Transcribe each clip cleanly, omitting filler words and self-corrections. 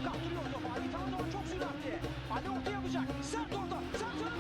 Kaptırıyor topu. Ali Tanrı doğru çok süratli. Ali orta yapacak. Sert orta. Sert orta.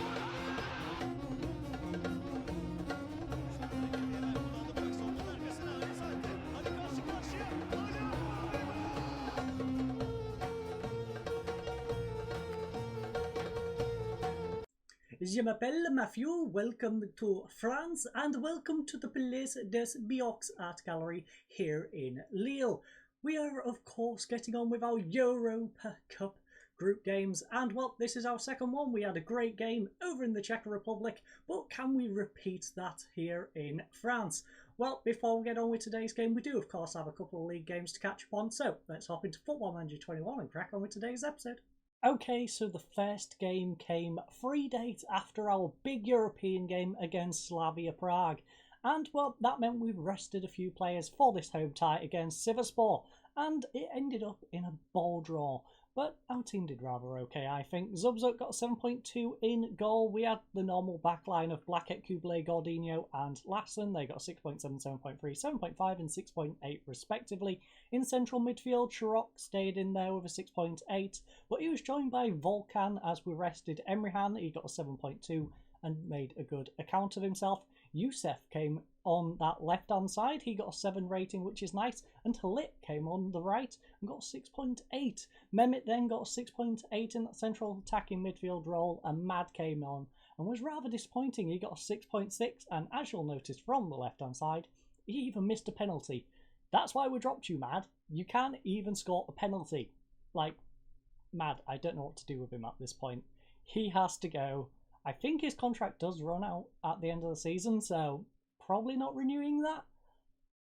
Je m'appelle Matthew, welcome to France and welcome to the Place des Biox Art Gallery here in Lille. We are of course getting on with our Europa Cup group games and well, this is our second one. We had a great game over in the Czech Republic, but can we repeat that here in France? Well, before we get on with today's game, we do of course have a couple of league games to catch up on, so let's hop into Football Manager 21 and crack on with today's episode. Okay, so the first game came 3 days after our big European game against Slavia Prague. And, well, that meant we rested a few players for this home tie against Cyberpunk. And it ended up in a ball draw. But our team did rather okay, I think. Zubzuk got 7.2 in goal. We had the normal backline of Blackett, Kuble, Gordinho and Lassen. They got 6.7, 7.3, 7.5 and 6.8 respectively. In central midfield, Chirok stayed in there with a 6.8. But he was joined by Volkan as we rested Emrihan. He got a 7.2 and made a good account of himself. Yusef came on that left-hand side. He got a 7 rating, which is nice. And Halit came on the right and got a 6.8. Mehmet then got a 6.8 in that central attacking midfield role. And Mad came on and was rather disappointing. He got a 6.6. And as you'll notice from the left-hand side, he even missed a penalty. That's why we dropped you, Mad. You can't even score a penalty. Like, Mad, I don't know what to do with him at this point. He has to go. I think his contract does run out at the end of the season, so probably not renewing that.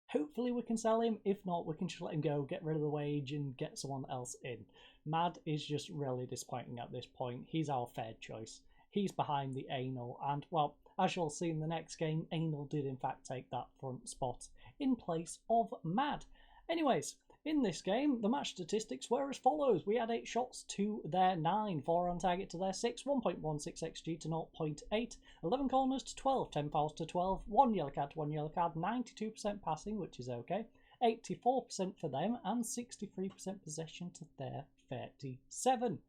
Hopefully we can sell him. If not, we can just let him go, get rid of the wage and get someone else in. Mad is just really disappointing at this point. He's our third choice. He's behind the Anal and, well, as you'll see in the next game, Anal did in fact take that front spot in place of Mad. Anyways, in this game, the match statistics were as follows. We had 8 shots to their 9, 4 on target to their 6, 1.16 xG to 0.8, 11 corners to 12, 10 fouls to 12, 1 yellow card to 1 yellow card, 92% passing, which is okay, 84% for them, and 63% possession to their 37.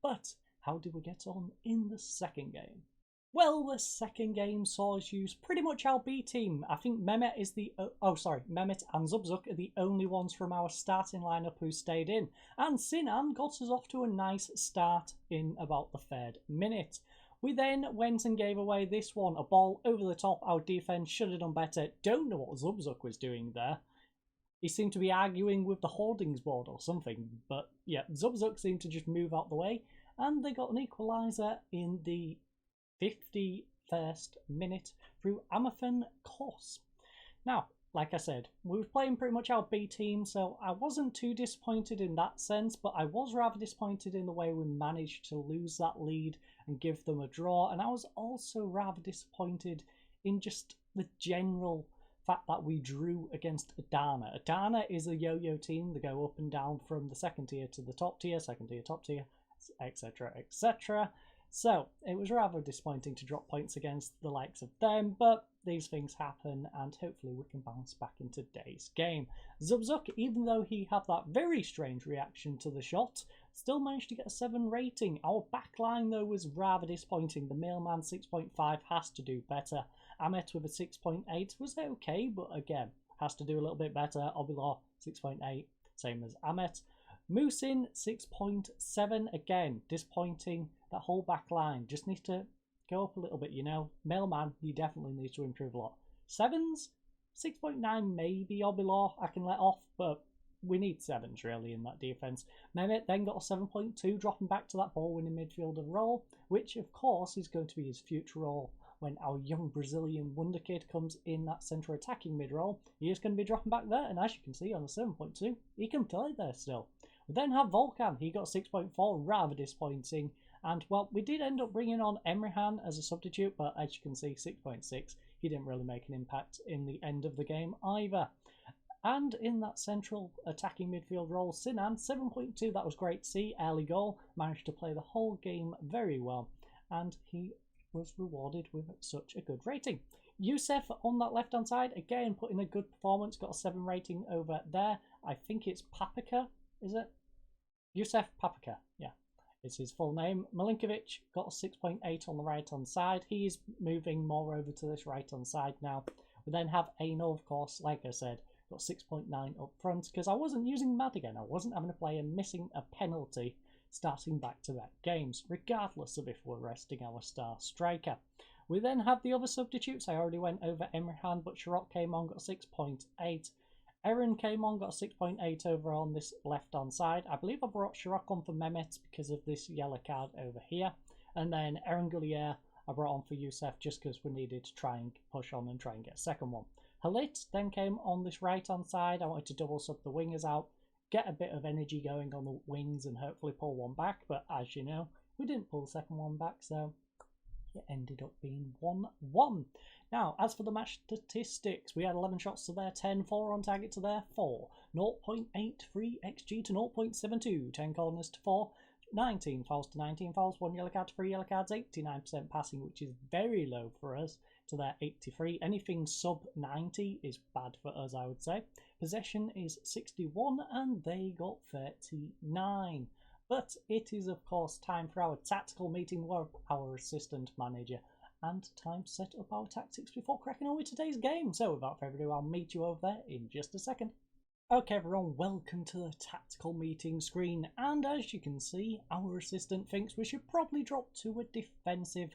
But how did we get on in the second game? Well, the second game saw us use pretty much our B team. I think Mehmet and Zubzuk are the only ones from our starting lineup who stayed in. And Sinan got us off to a nice start in about the 3rd minute. We then went and gave away this one, a ball over the top. Our defence should have done better. Don't know what Zubzuk was doing there. He seemed to be arguing with the hoardings board or something. But yeah, Zubzuk seemed to just move out the way. And they got an equaliser in the 51st minute through Amathan Kos. Now, like I said, we were playing pretty much our B team, so I wasn't too disappointed in that sense, but I was rather disappointed in the way we managed to lose that lead and give them a draw, and I was also rather disappointed in just the general fact that we drew against Adana. Adana is a yo-yo team. They go up and down from the second tier to the top tier, second tier, top tier, etc, etc. So, it was rather disappointing to drop points against the likes of them, but these things happen and hopefully we can bounce back in today's game. Zubzuk, even though he had that very strange reaction to the shot, still managed to get a 7 rating. Our backline though was rather disappointing. The Mailman 6.5 has to do better. Ahmet with a 6.8 was okay, but again, has to do a little bit better. Obilor 6.8, same as Ahmet. Musin 6.7, again, disappointing. That whole back line just needs to go up a little bit, you know. Mailman, he definitely needs to improve a lot. 7s, 6.9 maybe Obilor I can let off, but we need 7s really in that defence. Mehmet then got a 7.2, dropping back to that ball-winning midfielder role, which of course is going to be his future role when our young Brazilian wonder kid comes in that centre attacking mid role. He is going to be dropping back there, and as you can see on the 7.2, he can play there still. We then have Volkan, he got 6.4, rather disappointing. And, well, we did end up bringing on Emrihan as a substitute, but as you can see, 6.6, he didn't really make an impact in the end of the game either. And in that central attacking midfield role, Sinan, 7.2, that was great to see. Early goal, managed to play the whole game very well, and he was rewarded with such a good rating. Yusef on that left-hand side, again, put in a good performance, got a 7 rating over there. I think it's Paprika, is it? Yusef Papaka, yeah, it's his full name. Milinkovic got a 6.8 on the right-hand side. He's moving more over to this right-hand side now. We then have Anal, of course, like I said, got 6.9 up front because I wasn't using Mad again. I wasn't having a player missing a penalty starting back-to-back games, regardless of if we're resting our star striker. We then have the other substitutes. I already went over Emrehan, but Shirok came on, got 6.8. Eren came on, got a 6.8 over on this left-hand side. I believe I brought Shirok on for Mehmet because of this yellow card over here. And then Eren Gullier I brought on for Yusef just because we needed to try and push on and try and get a second one. Halit then came on this right-hand side. I wanted to double sub the wingers out, get a bit of energy going on the wings and hopefully pull one back. But as you know, we didn't pull the second one back, so it ended up being 1-1. Now, as for the match statistics, we had 11 shots to their 10, 4 on target to their 4, 0.83 XG to 0.72, 10 corners to 4, 19 fouls to 19 fouls, 1 yellow card to 3 yellow cards, 89% passing, which is very low for us, to their 83. Anything sub 90 is bad for us, I would say. Possession is 61 and they got 39. But it is, of course, time for our tactical meeting with our assistant manager and time to set up our tactics before cracking on with today's game. So without further ado, I'll meet you over there in just a second. Okay everyone, welcome to the tactical meeting screen, and as you can see, our assistant thinks we should probably drop to a defensive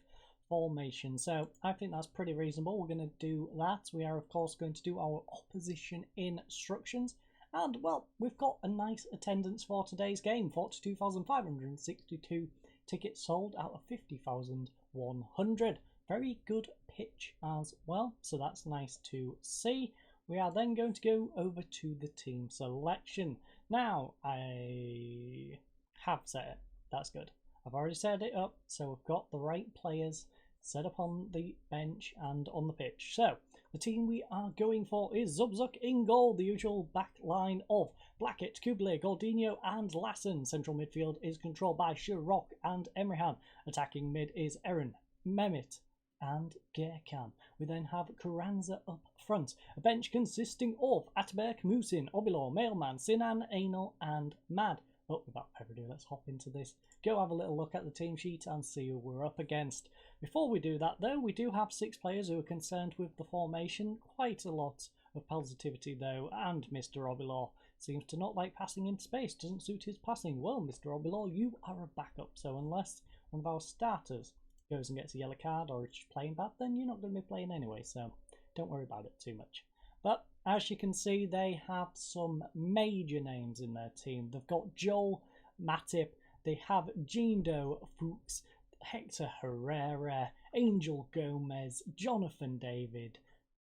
formation. So I think that's pretty reasonable. We're going to do that. We are of course going to do our opposition instructions. And, well, we've got a nice attendance for today's game. 42,562 tickets sold out of 50,100. Very good pitch as well, so that's nice to see. We are then going to go over to the team selection. Now, I have set it. That's good. I've already set it up, so we've got the right players set up on the bench and on the pitch. So, the team we are going for is Zubzuk in goal, the usual back line of Blackett, Kuble, Gordinho and Lassen. Central midfield is controlled by Shirok and Emrehan. Attacking mid is Eren, Mehmet and Gerkan. We then have Karanza up front. A bench consisting of Ataberk, Musin, Obilor, Mailman, Sinan, Anal and Mad. But without further ado, let's hop into this. Go have a little look at the team sheet and see who we're up against. Before we do that though, we do have 6 players who are concerned with the formation. Quite a lot of positivity though, and Mr. Obilor seems to not like passing into space, doesn't suit his passing. Well, Mr. Obilor, you are a backup, so unless one of our starters goes and gets a yellow card or is playing bad, then you're not going to be playing anyway, so don't worry about it too much. But as you can see, they have some major names in their team. They've got Joel Matip, they have Jindo Fuchs, Hector Herrera, Angel Gomez, Jonathan David.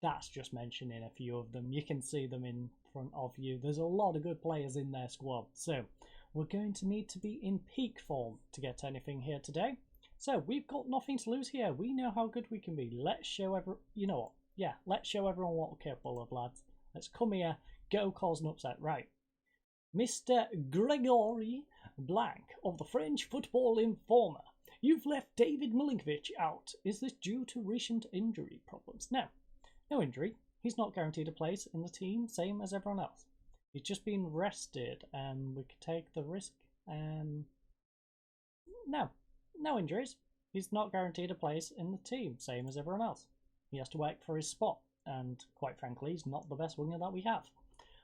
That's just mentioning a few of them. You can see them in front of you. There's a lot of good players in their squad. So we're going to need to be in peak form to get anything here today. So we've got nothing to lose here. We know how good we can be. Let's show everyone, you know what? Yeah, let's show everyone what we're capable of, lads. Let's come here, go cause an upset. Right. Mr. Gregory Blanc of the French Football Informer. You've left David Milinkovic out. Is this due to recent injury problems? No injury. He's not guaranteed a place in the team, same as everyone else. He's just been rested and we could take the risk. No injuries. He's not guaranteed a place in the team, same as everyone else. He has to work for his spot, and quite frankly, he's not the best winger that we have.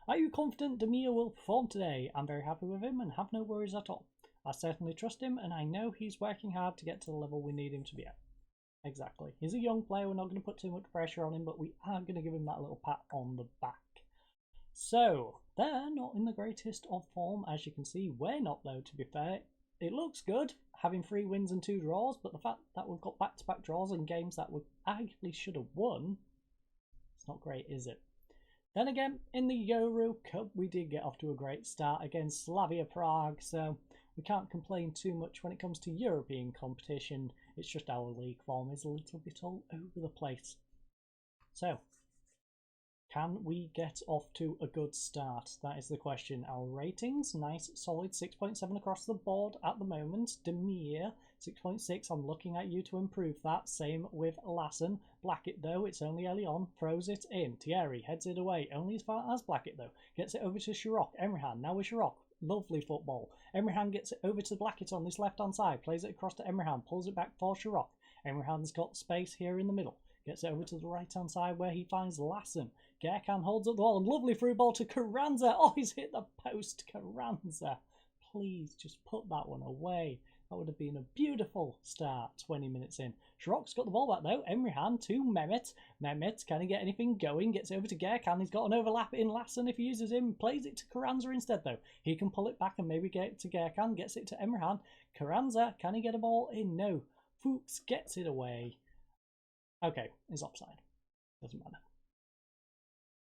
Are you confident Demir will perform today? I'm very happy with him and have no worries at all. I certainly trust him, and I know he's working hard to get to the level we need him to be at. Exactly. He's a young player, we're not going to put too much pressure on him, but we are going to give him that little pat on the back. So, they're not in the greatest of form, as you can see. We're not, though, to be fair. It looks good, having 3 wins and 2 draws, but the fact that we've got back-to-back draws in games that we arguably should have won, it's not great, is it? Then again, in the Euro Cup, we did get off to a great start against Slavia Prague, so we can't complain too much when it comes to European competition. It's just our league form is a little bit all over the place. So, can we get off to a good start? That is the question. Our ratings, nice, solid, 6.7 across the board at the moment. Demir, 6.6. I'm looking at you to improve that. Same with Lassen. Blackett, though, it's only early on. Throws it in. Thierry heads it away. Only as far as Blackett, though. Gets it over to Shirok. Emrehan, now with Shirok. Lovely football. Emrehan gets it over to Blackett on this left-hand side. Plays it across to Emrehan. Pulls it back for Sharok. Emrehan's got space here in the middle. Gets it over to the right-hand side where he finds Lassen. Gerkan holds up the ball. And lovely through ball to Carranza. Oh, he's hit the post. Carranza. Please just put that one away. That would have been a beautiful start 20 minutes in. Sharok's got the ball back though. Emrehan to Mehmet. Mehmet, can he get anything going? Gets it over to Gerkan. He's got an overlap in Lassen if he uses him. Plays it to Carranza instead though. He can pull it back and maybe get it to Gerkan. Gets it to Emrehan. Carranza, can he get a ball in? No. Fuchs gets it away. Okay, he's offside. Doesn't matter.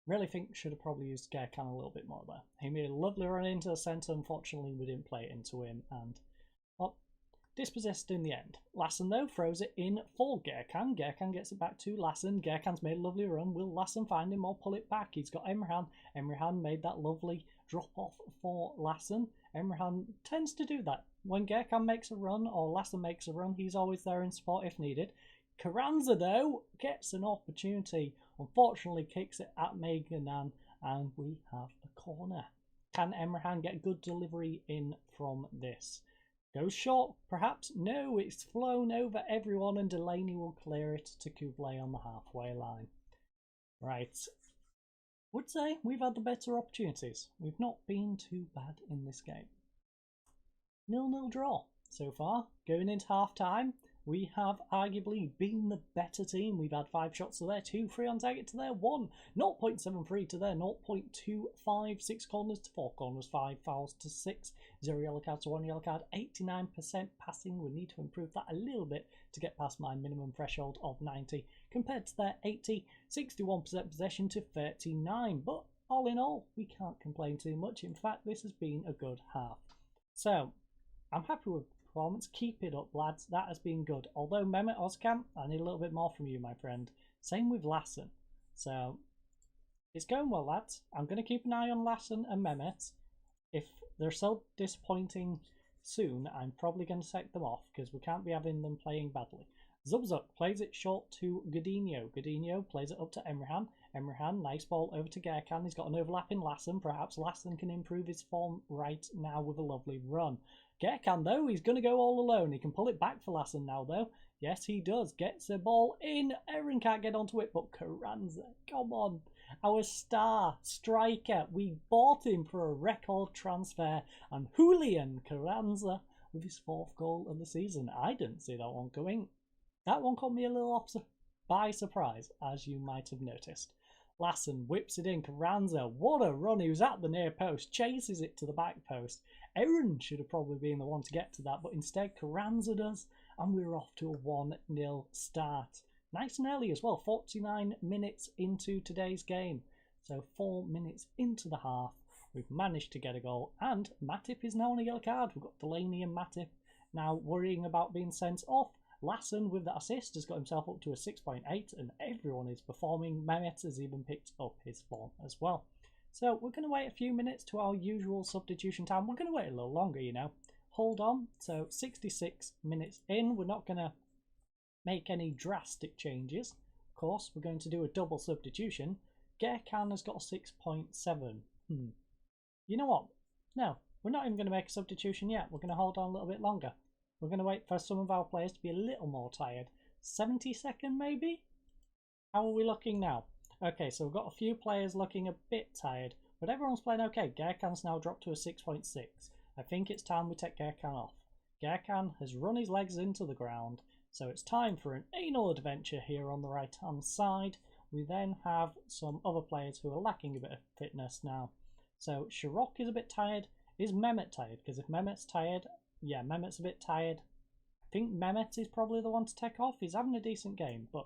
Really think should have probably used Gerkan a little bit more there. He made a lovely run into the centre. Unfortunately, we didn't play it into him and dispossessed in the end. Lassen, though, throws it in for Gerkan. Gerkan gets it back to Lassen. Gerkan's made a lovely run. Will Lassen find him or pull it back? He's got Emrehan. Emrehan made that lovely drop-off for Lassen. Emrehan tends to do that. When Gerkan makes a run or Lassen makes a run, he's always there in support if needed. Carranza, though, gets an opportunity. Unfortunately, kicks it at Meganan, and we have a corner. Can Emrehan get good delivery in from this? Goes short, perhaps? No, it's flown over everyone and Delaney will clear it to Kublai on the halfway line. Right. Would say we've had the better opportunities. We've not been too bad in this game. 0-0 draw so far. Going into half-time, we have arguably been the better team. We've had 5 shots to their 2, 3 on target to their 1, 0.73 to their 0.25, 6 corners to 4 corners, 5 fouls to 6, 0 yellow cards to 1 yellow card, 89% passing. We need to improve that a little bit to get past my minimum threshold of 90 compared to their 80, 61% possession to 39. But all in all, we can't complain too much. In fact, this has been a good half. So, I'm happy with performance. Keep it up, lads. That has been good. Although Mehmet Ozcamp, I need a little bit more from you, my friend. Same with Lassen. So it's going well, lads. I'm going to keep an eye on Lassen and Mehmet. If they're so disappointing soon, I'm probably going to take them off because we can't be having them playing badly. Zubzuk plays it short to Godinho. Godinho plays it up to Emrehan. Emrehan, nice ball over to Gerkan. He's got an overlap in Lassen. Perhaps Lassen can improve his form right now with a lovely run. Gerkan, though, he's going to go all alone. He can pull it back for Lassen now, though. Yes, he does. Gets the ball in. Aaron can't get onto it, but Carranza, come on. Our star striker. We bought him for a record transfer. And Julian Carranza with his 4th goal of the season. I didn't see that one coming. That one caught me a little by surprise, as you might have noticed. Lassen whips it in. Carranza, what a run. He was at the near post. Chases it to the back post. Aaron should have probably been the one to get to that, but instead Carranza does, and we're off to a 1-0 start. Nice and early as well, 49 minutes into today's game. So 4 minutes into the half, we've managed to get a goal, and Matip is now on a yellow card. We've got Delaney and Matip now worrying about being sent off. Lassen with that assist has got himself up to a 6.8, and everyone is performing. Mehmet has even picked up his form as well. So we're going to wait a few minutes to our usual substitution time. We're going to wait a little longer, you know. Hold on. So 66 minutes in. We're not going to make any drastic changes. Of course, we're going to do a double substitution. Gerkan has got a 6.7. You know what? No, we're not even going to make a substitution yet. We're going to hold on a little bit longer. We're going to wait for some of our players to be a little more tired. 72nd maybe? How are we looking now? Okay, so we've got a few players looking a bit tired, but everyone's playing okay. Gerkan's now dropped to a 6.6. I think it's time we take Gerkan off. Gerkan has run his legs into the ground, so it's time for an anal adventure here on the right-hand side. We then have some other players who are lacking a bit of fitness now. So Sharok is a bit tired. Is Mehmet tired? Because if Mehmet's tired, yeah, Mehmet's a bit tired. I think Mehmet is probably the one to take off. He's having a decent game, but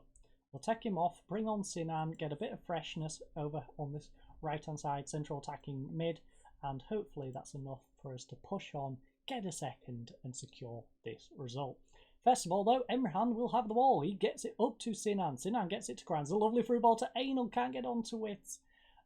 we'll take him off, bring on Sinan, get a bit of freshness over on this right-hand side, central attacking mid, and hopefully that's enough for us to push on, get a second, and secure this result. First of all, though, Emrehan will have the ball. He gets it up to Sinan. Sinan gets it to Kranz. A lovely through ball to Anal, can't get onto it.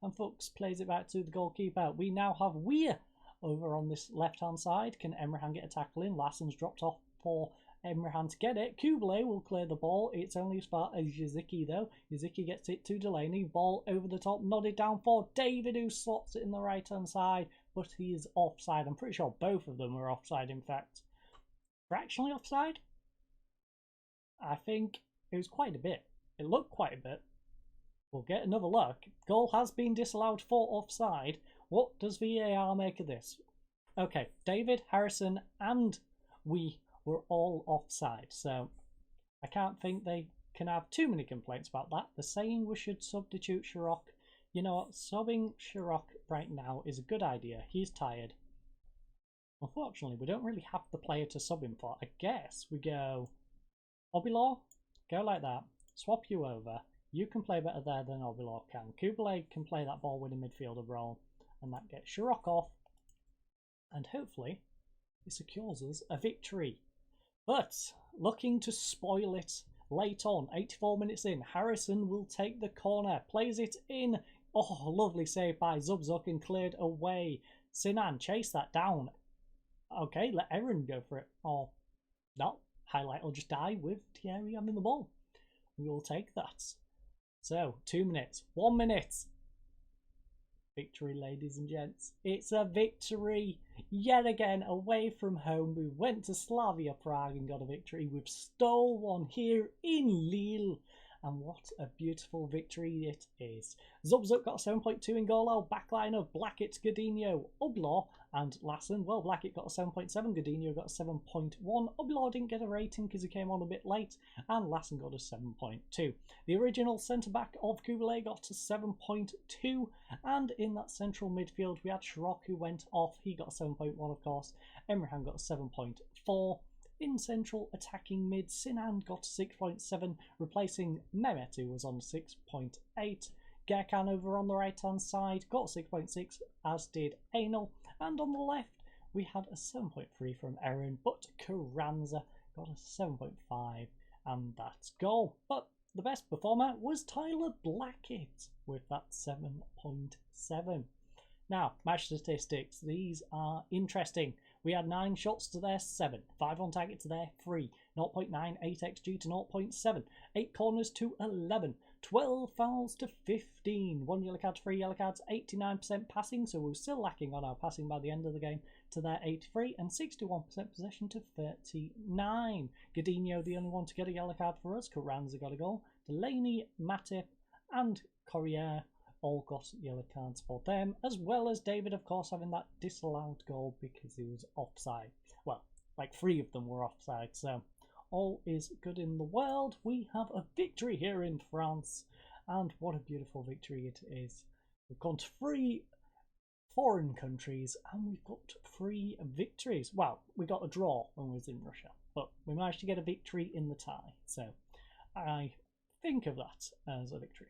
And Fuchs plays it back to the goalkeeper. We now have Weir over on this left-hand side. Can Emrehan get a tackle in? Lassen's dropped off for Emrehan to get it. Kublai will clear the ball. It's only as far as Yaziki, though. Yaziki gets it to Delaney. Ball over the top, nodded down for David, who slots it in the right-hand side. but he is offside. I'm pretty sure both of them were offside, in fact. Fractionally offside? I think it was quite a bit. It looked quite a bit. We'll get another look. Goal has been disallowed for offside. What does VAR make of this? Okay, David, Harrison, and we were all offside, so I can't think they can have too many complaints about that. They're saying we should substitute Shirok. You know what? Subbing Shirok right now is a good idea. He's tired. Unfortunately, we don't really have the player to sub him for. I guess we go Obilor, go like that. Swap you over. You can play better there than Obilor can. Kublai can play that ball-winning midfielder role, and that gets Shirok off. And hopefully, it secures us a victory. But looking to spoil it late on, 84 minutes in, Harrison will take the corner, plays it in. Oh, lovely save by Zubzuk and cleared away. Sinan chased that down. Okay, let Aaron go for it. Oh, no, highlight will just die with Thierry having the ball. We will take that. So, 2 minutes, 1 minute. Victory, ladies and gents. It's a victory yet again away from home. We went to Slavia Prague and got a victory. We've stole one here in Lille. And what a beautiful victory it is. Zubzuk got a 7.2 in goal. Our backline of Blackett, Godinho, Oblor and Lassen. Well, Blackett got a 7.7. Godinho got a 7.1. Oblor didn't get a rating because he came on a bit late. And Lassen got a 7.2. The original centre-back of Kublai got to 7.2. And in that central midfield, we had Shirok who went off. He got a 7.1, of course. Emrahan got a 7.4. In central attacking mid, Sinan got 6.7, replacing Mehmet, who was on 6.8. Gerkan over on the right-hand side got 6.6, as did Anal. And on the left, we had a 7.3 from Erin, but Carranza got a 7.5, and that's goal. But the best performer was Tyler Blackett with that 7.7. Now, match statistics. These are interesting. We had 9 shots to their 7, 5 on target to their 3, 0.9, 8 XG to 0.7, 8 corners to 11, 12 fouls to 15, 1 yellow card, 3 yellow cards, 89% passing, so we were still lacking on our passing by the end of the game, to their 83, and 61% possession to 39. Godinho, the only one to get a yellow card for us. Carranza got a goal. Delaney, Matip, and Corriere all got yellow cards for them, as well as David, of course, having that disallowed goal because he was offside. Well, like 3 of them were offside, so all is good in the world. We have a victory here in France, and what a beautiful victory it is. We've gone to 3 foreign countries, and we've got 3 victories. Well, we got a draw when we was in Russia, but we managed to get a victory in the tie, so I think of that as a victory.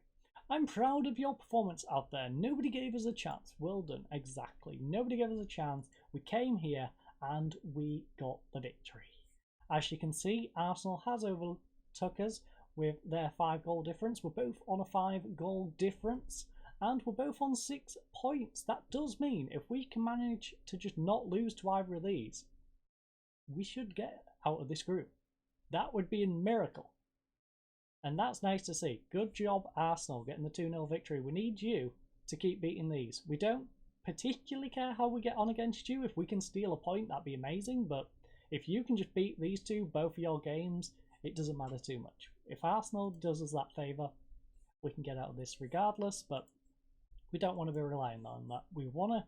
I'm proud of your performance out there. Nobody gave us a chance. Well done. Exactly. Nobody gave us a chance. We came here and we got the victory. As you can see, Arsenal has overtook us with their 5-goal difference. We're both on a 5-goal difference and we're both on 6 points. That does mean if we can manage to just not lose to either of these, we should get out of this group. That would be a miracle. And that's nice to see. Good job, Arsenal, getting the 2-0 victory. We need you to keep beating these. We don't particularly care how we get on against you. If we can steal a point, that'd be amazing. But if you can just beat these 2, both of your games, it doesn't matter too much. If Arsenal does us that favour, we can get out of this regardless. But we don't want to be relying on that. We want to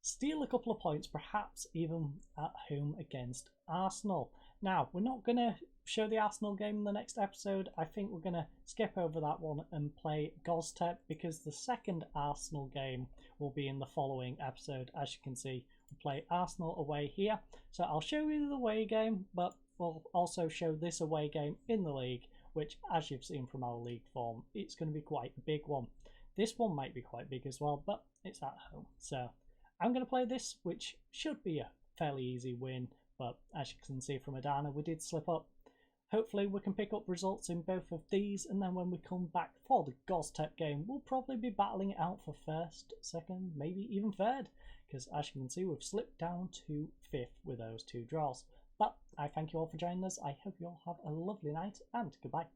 steal a couple of points, perhaps even at home against Arsenal. Now, we're not going to show the Arsenal game in the next episode. I think we're going to skip over that one and play Goztepe because the second Arsenal game will be in the following episode. As you can see, we play Arsenal away here. So I'll show you the away game, but we'll also show this away game in the league, which, as you've seen from our league form, it's going to be quite a big one. This one might be quite big as well, but it's at home. So I'm going to play this, which should be a fairly easy win. But as you can see from Adana, we did slip up. Hopefully we can pick up results in both of these, and then when we come back for the Goztepe game, we'll probably be battling it out for 1st, 2nd, maybe even 3rd, because as you can see, we've slipped down to 5th with those 2 draws. But I thank you all for joining us. I hope you all have a lovely night, and goodbye.